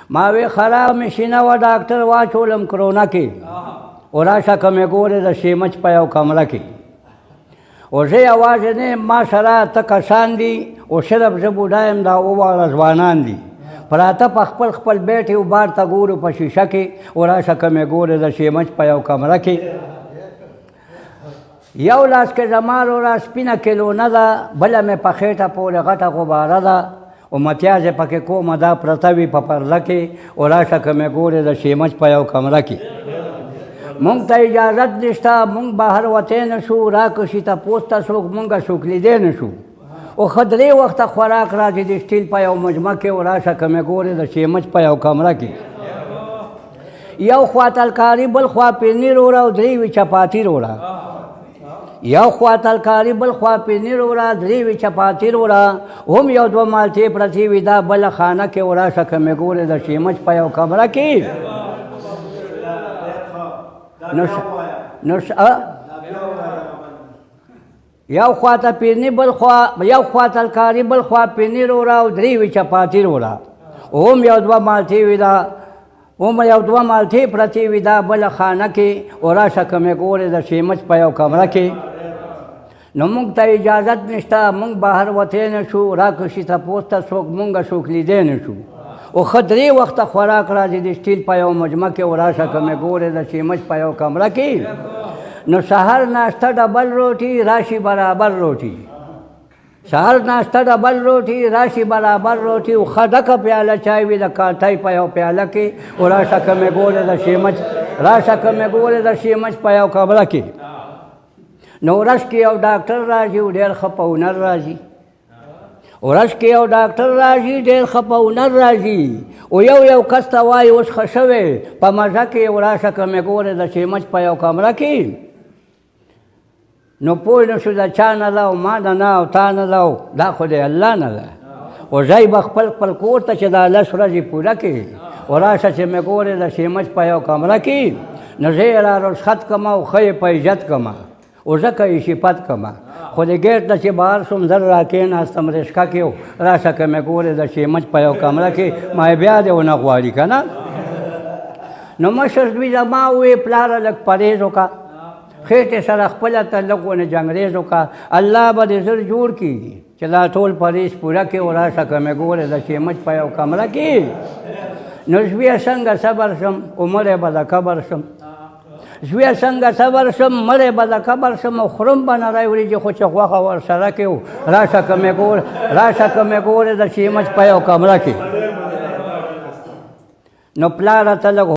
ما وی خراب مشینه و ډاکټر واچولم کرونا کې او راشه که مې ګورې د شیمچ په یو کمره کې او زه یوازې نه ما سره ته کسان دي او صرف زه بوډا یم دا اوواړه ځوانان دي پراته په خپل خپل بیټ یو بار ته ګورو په شیشه کې او راشه که مې ګورې د شیمچ په یو کمره کې یو لاس کې زما وروره سپینه کیلونه ده بله مې په خېټه پورې غټه غباره ده او متیازې پکې کومه دا پرته وي په پرده کې او راشه که مې ګورې د شیمچ په یو کمره کې مونږ ته اجازت نشته مونږ بهر وتی نه شو راکشي تپوس ته څوک مونږه څوک لیدی نه شو او ښه 3 وخته خوراک راځي د سټیل په یو مجمه کې او راشه که مې ګورې د شیمچ په یو کمره کې یو خوا ترکاري بل خوا پنیر وروړه او 3 وي چپاتي وروړه یو خوا ترکاري بل خوا پنیر وروړه 3 وي چپاتي وروړه هم یو 2 مالټې پرتې وي دا بله خانه کې او راشه که مې ګورې د شیمچ په یو کمره کې یو خوا ته پنیر بل خوا یو خوا ترکاري بل خوا پنیر وروړه او 3 وي چپاتي وروړه هم یو 2 مالټې وي دا هم یو 2 مالټې پرتې وي دا بله خانه کې او راشه که مې ګورې د شیمچ په یو کمره کې نو مونږ ته اجازت نشته مونږ بهر وتی نه شو راکشي تپوس ته څوک مونږه څوک لیدی نه شو او ښه 3 وخته خوراک راځي د سټیل په یو مجمه کې او راشه که مې ګورې د شیمچ په یو کمره کې نو سهار ناشته ډبل روټي راشي برابر روټي سهار ناشته ډبل روټي راشي برابر روټي او ښه ډکه پیاله چای وي د کاټۍ په یو پیاله کې او راشه که مې ګورې د شیمچ راشه که مې ګورې د شیمچ په یو کمره کې نو ورځ کې یو ډاکټر راځي او ډېر ښه په هنر راځي ورځ کې یو ډاکټر راځي ډېر ښه په هنر راځي او یو کس ته وایي اوس ښه شوی په مزه کې او راشه که مې ګورې د شیمچ په یو کمره کې نو پوه نه شو د چا نه ده او ما نه نه او تا نه ده دا خو د الله نه ده او ځای به خپل کور ته چې دا 10 ورځې پوره کړي او راشه چې مې ګورې د شیمچ په یو کمره کې نو زه یې را رخصت کړم او ښه یې په عزت کړم او ځکه یې صفت کړم خو د ګیټ نه چې بهر شوم زر را کېناستم رشقه کې راشه که مې ګورې د شیمچ په یو کمره کې ما یې بیا دې ونه غواړي که نه نو مشر دوی زما وویې پلاره لږ پرهیز وکړه خېټې سره خپله ته لږ ونه جنګریز وکړه الله به دې زر جوړ کړي چې دا ټول پرهیز پوره کړي او راشه که مې ګورې د شیمچ په یو کمره کې نو زویه څنګه صبر شم او مړی به د قبر شم زویه څنګه صبر شم مړی به د قبر شم او خورم به نری وریجې خو چې غوښه ورسره کړي راشه که مې ګورې د شیمچ په یو کمره کې نو پلاره ته لږ